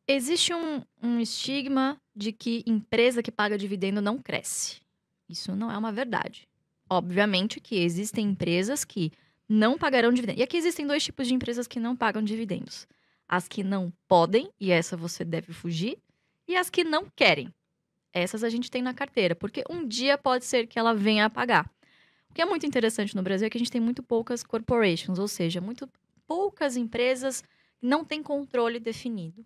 Existe um estigma de que empresa que paga dividendo não cresce. Isso não é uma verdade. Obviamente que existem empresas que não pagarão dividendo. E aqui existem dois tipos de empresas que não pagam dividendos. As que não podem, e essa você deve fugir, e as que não querem. Essas a gente tem na carteira, porque um dia pode ser que ela venha a pagar. O que é muito interessante no Brasil é que a gente tem muito poucas corporations, ou seja, muito poucas empresas não têm controle definido.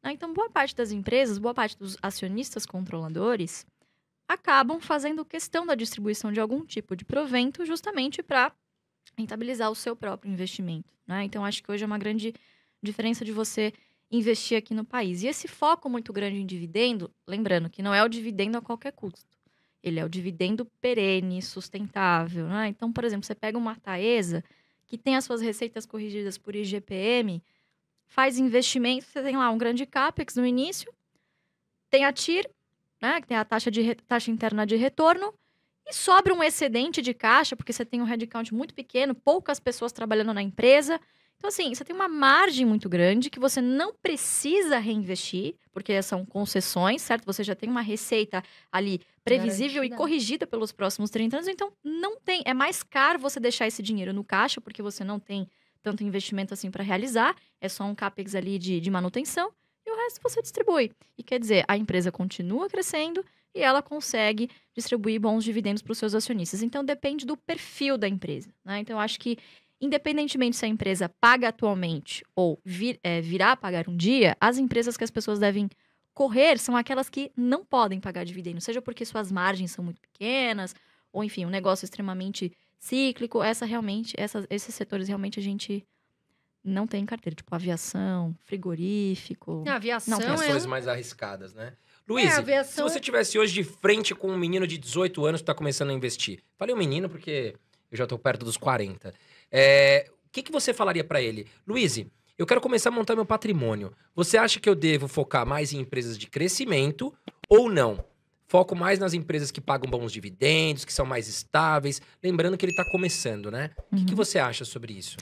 Né? Então, boa parte das empresas, boa parte dos acionistas controladores acabam fazendo questão da distribuição de algum tipo de provento justamente para rentabilizar o seu próprio investimento. Né? Então, acho que hoje é uma grande diferença de você investir aqui no país. E esse foco muito grande em dividendo, lembrando que não é o dividendo a qualquer custo. Ele é o dividendo perene, sustentável. Né? Então, por exemplo, você pega uma Taesa, que tem as suas receitas corrigidas por IGPM, faz investimento, você tem lá um grande CAPEX no início, tem a TIR, né, que tem a taxa interna de retorno, e sobra um excedente de caixa, porque você tem um headcount muito pequeno, poucas pessoas trabalhando na empresa. Então, assim, você tem uma margem muito grande que você não precisa reinvestir, porque são concessões, certo? Você já tem uma receita ali previsível e Garantida. corrigida pelos próximos 30 anos. Então, não tem. É mais caro você deixar esse dinheiro no caixa, porque você não tem tanto investimento assim para realizar. É só um CAPEX ali de manutenção. E o resto você distribui. E quer dizer, a empresa continua crescendo e ela consegue distribuir bons dividendos para os seus acionistas. Então, depende do perfil da empresa. Né? Então, eu acho que, independentemente se a empresa paga atualmente ou virá a pagar um dia, as empresas que as pessoas devem correr são aquelas que não podem pagar dividendos, seja porque suas margens são muito pequenas, ou enfim, um negócio extremamente cíclico. Esses setores realmente a gente não tem em carteira, tipo aviação, frigorífico. A Não Tem aviação as temos. é coisas um. mais arriscadas, né? É, a Luiz, se aviação. você tivesse hoje de frente com um menino de 18 anos que tá começando a investir. Falei um menino porque eu já tô perto dos 40. O que que você falaria pra ele? Luiz, eu quero começar a montar meu patrimônio. Você acha que eu devo focar mais em empresas de crescimento ou não? Foco mais nas empresas que pagam bons dividendos, que são mais estáveis. Lembrando que ele tá começando, né? O que que Uhum. você acha sobre isso?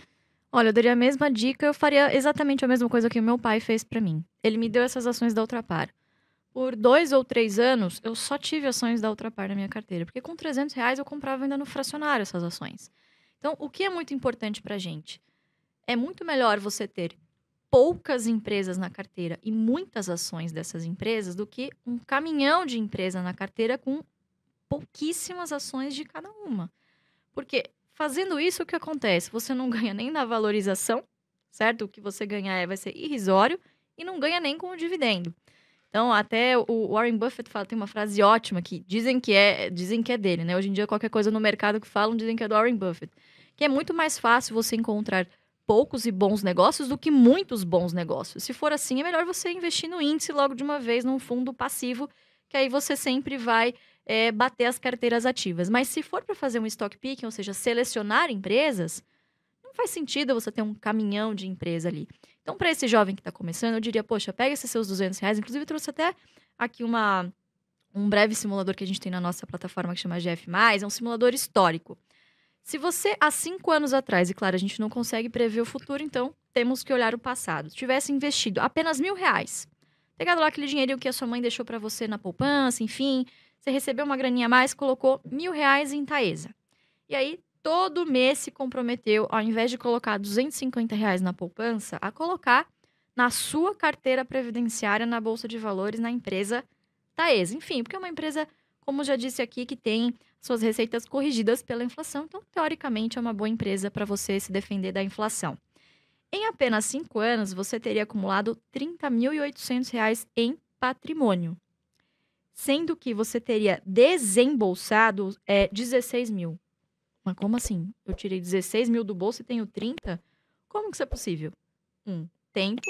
Olha, eu daria a mesma dica, eu faria exatamente a mesma coisa que o meu pai fez pra mim. Ele me deu essas ações da Ultrapar. Por 2 ou 3 anos, eu só tive ações da Ultrapar na minha carteira, porque com R$ 300 eu comprava ainda no fracionário essas ações. Então, o que é muito importante pra gente? É muito melhor você ter poucas empresas na carteira e muitas ações dessas empresas do que um caminhão de empresa na carteira com pouquíssimas ações de cada uma. Porque fazendo isso, o que acontece? Você não ganha nem na valorização, certo? O que você ganhar vai ser irrisório e não ganha nem com o dividendo. Então, até o Warren Buffett fala, tem uma frase ótima que dizem que é dele, né? Hoje em dia, qualquer coisa no mercado que falam, dizem que é do Warren Buffett. Que é muito mais fácil você encontrar poucos e bons negócios do que muitos bons negócios. Se for assim, é melhor você investir no índice logo de uma vez, num fundo passivo, que aí você sempre vai bater as carteiras ativas. Mas se for para fazer um stock picking, ou seja, selecionar empresas, não faz sentido você ter um caminhão de empresa ali. Então, para esse jovem que está começando, eu diria, poxa, pega esses seus R$ 200. Inclusive, eu trouxe até aqui um breve simulador que a gente tem na nossa plataforma que chama GF+, é um simulador histórico. Se você, há 5 anos atrás, e claro, a gente não consegue prever o futuro, então temos que olhar o passado, tivesse investido apenas R$ 1.000, pegado lá aquele dinheirinho que a sua mãe deixou para você na poupança, enfim, você recebeu uma graninha a mais, colocou R$ 1.000 em Taesa. E aí, todo mês se comprometeu, ao invés de colocar R$ 250 na poupança, a colocar na sua carteira previdenciária na Bolsa de Valores, na empresa Taesa. Enfim, porque é uma empresa, como já disse aqui, que tem suas receitas corrigidas pela inflação. Então, teoricamente, é uma boa empresa para você se defender da inflação. Em apenas 5 anos, você teria acumulado R$ 30.800 em patrimônio. Sendo que você teria desembolsado 16 mil. Mas como assim? Eu tirei 16 mil do bolso e tenho 30? Como que isso é possível? 1, tempo,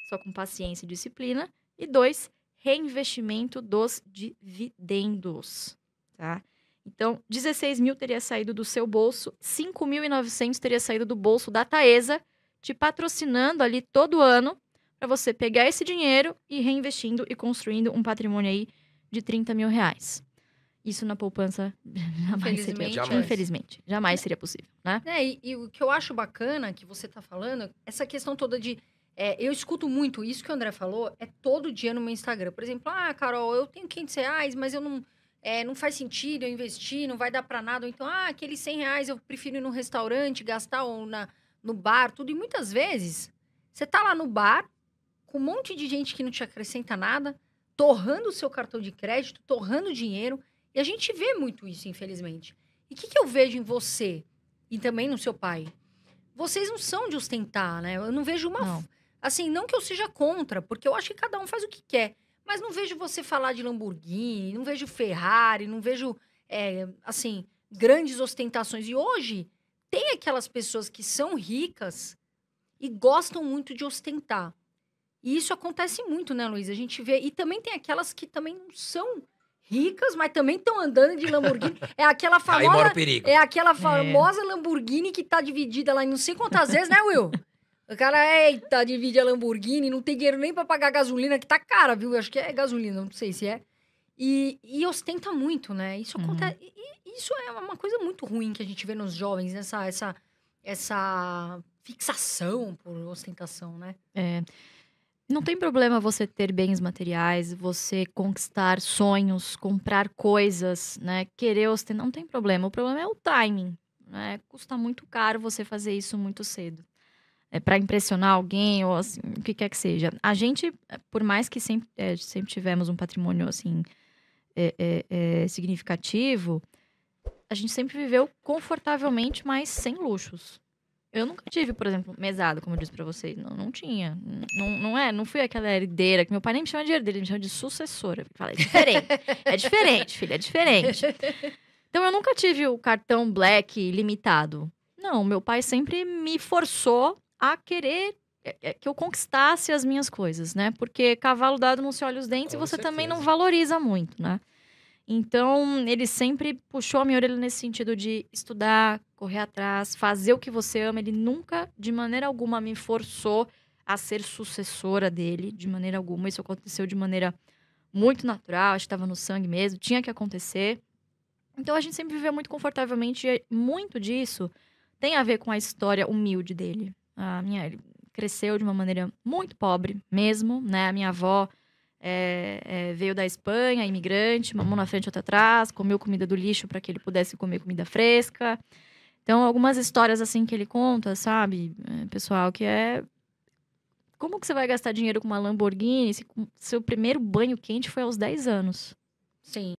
só com paciência e disciplina. E 2, reinvestimento dos dividendos, tá? Então, 16 mil teria saído do seu bolso, 5.900 teria saído do bolso da Taesa, te patrocinando ali todo ano para você pegar esse dinheiro e reinvestindo e construindo um patrimônio aí de R$ 30.000. Isso na poupança jamais seria, Infelizmente, Jamais. infelizmente, jamais seria possível, né? E o que eu acho bacana que você tá falando, essa questão toda de Eu escuto muito isso que o André falou, todo dia no meu Instagram. Por exemplo, Carol, eu tenho R$ 500, mas eu não faz sentido eu investir, não vai dar pra nada. Ou então, aqueles R$ 100 eu prefiro ir num restaurante, gastar ou no bar, tudo. E muitas vezes, você tá lá no bar, com um monte de gente que não te acrescenta nada, torrando o seu cartão de crédito, torrando dinheiro. E a gente vê muito isso, infelizmente. E o que eu vejo em você e também no seu pai? Vocês não são de ostentar, né? Eu não vejo uma... Não. Assim, não que eu seja contra, porque eu acho que cada um faz o que quer. Mas não vejo você falar de Lamborghini, não vejo Ferrari, não vejo, assim, grandes ostentações. E hoje, tem aquelas pessoas que são ricas e gostam muito de ostentar. E isso acontece muito, né, Luiz? A gente vê. E também tem aquelas que também não são ricas, mas também estão andando de Lamborghini. É aquela Aí mora famosa. o perigo. É aquela famosa Lamborghini que tá dividida lá em não sei quantas vezes, né, Will? O cara, eita, divide a Lamborghini, não tem dinheiro nem pra pagar gasolina, que tá cara, viu? Eu acho que é gasolina, não sei se é. E ostenta muito, né? Isso acontece. Isso é uma coisa muito ruim que a gente vê nos jovens, essa fixação por ostentação, né? Não tem problema você ter bens materiais, você conquistar sonhos, comprar coisas, né? Querer ostentar, não tem problema. O problema é o timing, né? Custa muito caro você fazer isso muito cedo. Para impressionar alguém ou assim, o que quer que seja. A gente, por mais que sempre tivemos um patrimônio assim significativo, a gente sempre viveu confortavelmente, mas sem luxos. Eu nunca tive, por exemplo, mesada, como eu disse pra vocês. Não tinha. Não fui aquela herdeira que meu pai nem me chama de herdeira, ele me chama de sucessora. Ele fala, é diferente. É diferente, filha, é diferente. Então, eu nunca tive o cartão Black limitado. Não, meu pai sempre me forçou a querer que eu conquistasse as minhas coisas, né? Porque cavalo dado não se olha os dentes e você também não valoriza muito, né? Então, ele sempre puxou a minha orelha nesse sentido de estudar, correr atrás, fazer o que você ama. Ele nunca, de maneira alguma, me forçou a ser sucessora dele, de maneira alguma. Isso aconteceu de maneira muito natural, acho que estava no sangue mesmo, tinha que acontecer. Então, a gente sempre viveu muito confortavelmente e muito disso tem a ver com a história humilde dele. Ele cresceu de uma maneira muito pobre mesmo, né? A minha avó veio da Espanha, imigrante, uma mão na frente e outra atrás, comeu comida do lixo para que ele pudesse comer comida fresca. Então, algumas histórias assim que ele conta, sabe, pessoal, que como que você vai gastar dinheiro com uma Lamborghini se seu primeiro banho quente foi aos 10 anos? Sim.